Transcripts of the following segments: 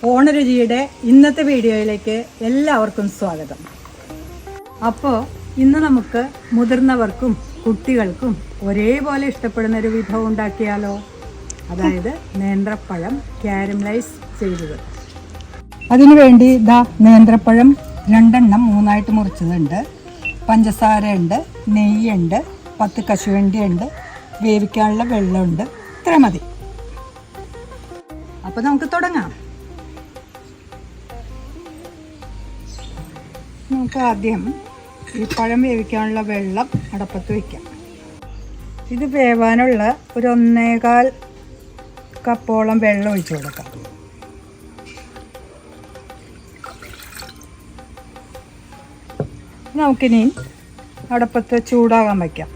ഓണരുചിയുടെ ഇന്നത്തെ വീഡിയോയിലേക്ക് എല്ലാവർക്കും സ്വാഗതം. അപ്പോൾ ഇന്ന് നമുക്ക് മുതിർന്നവർക്കും കുട്ടികൾക്കും ഒരേപോലെ ഇഷ്ടപ്പെടുന്ന ഒരു വിഭവം ഉണ്ടാക്കിയാലോ? അതായത് നേന്ത്രപ്പഴം കാരമലൈസ് ചെയ്തത്. അതിനുവേണ്ടി നേന്ത്രപ്പഴം 2 എണ്ണം 3 മുറിച്ചതുണ്ട്, പഞ്ചസാര ഉണ്ട്, നെയ്യുണ്ട്, 10 കശുവണ്ടി ഉണ്ട്, വേവിക്കാനുള്ള വെള്ളമുണ്ട്. ഇത്ര മതി. അപ്പോൾ നമുക്ക് തുടങ്ങാം. നമുക്ക് ആദ്യം ഈ പഴം വേവിക്കാനുള്ള വെള്ളം അടപ്പത്ത് വയ്ക്കാം. ഇത് വേവാനുള്ള ഒരു 1.25 കപ്പോളം വെള്ളം ഒഴിച്ചു കൊടുക്കാം. നമുക്കിനി അടപ്പത്ത് ചൂടാകാൻ വയ്ക്കാം.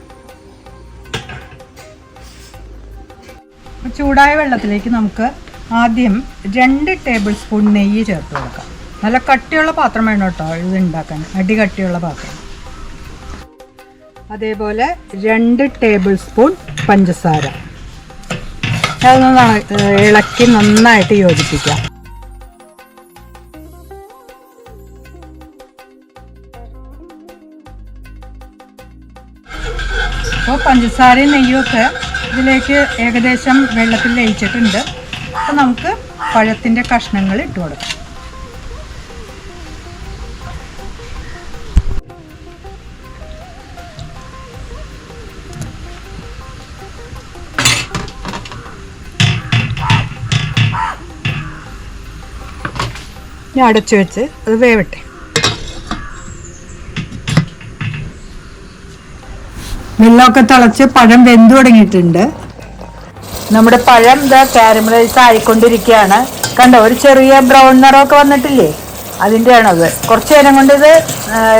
ചൂടായ വെള്ളത്തിലേക്ക് നമുക്ക് ആദ്യം 2 ടേബിൾ സ്പൂൺ നെയ്യ് ചേർത്ത് കൊടുക്കാം. നല്ല കട്ടിയുള്ള പാത്രം വേണം കേട്ടോ ഇത് ഉണ്ടാക്കാൻ, അടികട്ടിയുള്ള പാത്രം. അതേപോലെ 2 ടേബിൾ സ്പൂൺ പഞ്ചസാര. അതൊന്ന് ഇളക്കി നന്നായിട്ട് യോജിപ്പിക്കാം. അപ്പോൾ പഞ്ചസാരയും നെയ്യുമൊക്കെ ഇതിലേക്ക് ഏകദേശം വെള്ളത്തിൽ ലയിച്ചിട്ടുണ്ട്. അപ്പോൾ നമുക്ക് പഴത്തിൻ്റെ കഷ്ണങ്ങൾ ഇട്ട് കൊടുക്കാം. ഞാൻ അടച്ചു വെച്ച് അത് വേവട്ടെ. വെള്ളമൊക്കെ തിളച്ച് പഴം വെന്തു തുടങ്ങിയിട്ടുണ്ട്. നമ്മുടെ പഴം കാരമലൈസ് ആയിക്കൊണ്ടിരിക്കുകയാണ്. കണ്ടോ, ഒരു ചെറിയ ബ്രൗൺ നിറമൊക്കെ വന്നിട്ടില്ലേ? അതിൻ്റെയാണത്. കുറച്ച് നേരം കൊണ്ട് ഇത്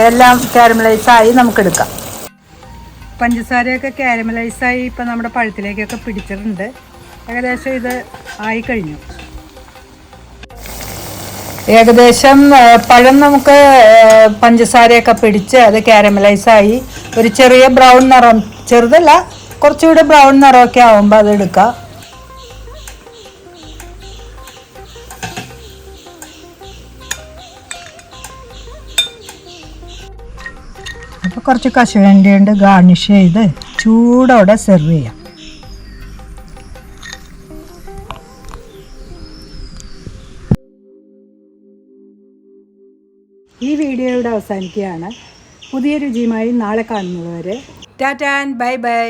എല്ലാം കാരമലൈസായി നമുക്കെടുക്കാം. പഞ്ചസാരയൊക്കെ കാരമലൈസായി ഇപ്പം നമ്മുടെ പഴത്തിലേക്കൊക്കെ പിടിച്ചിട്ടുണ്ട്. ഏകദേശം ഇത് ആയിക്കഴിഞ്ഞു. ഏകദേശം പഴം നമുക്ക് പഞ്ചസാരയൊക്കെ പിടിച്ച് അത് കാരമലൈസായി ഒരു ചെറിയ ബ്രൗൺ നിറം, ചെറുതല്ല കുറച്ചുകൂടെ ബ്രൗൺ നിറമൊക്കെ ആവുമ്പോൾ അത് എടുക്കാം. അപ്പോൾ കുറച്ച് കശുവണ്ടി കൊണ്ട് ഗാർണിഷ് ചെയ്ത് ചൂടോടെ സെർവ് ചെയ്യാം. ഈ വീഡിയോ ഇവിടെ അവസാനിക്കുകയാണ്. പുതിയ രുചിയുമായി നാളെ കാണുന്നതുവരെ ടാറ്റാ ആൻഡ് ബൈ ബൈ.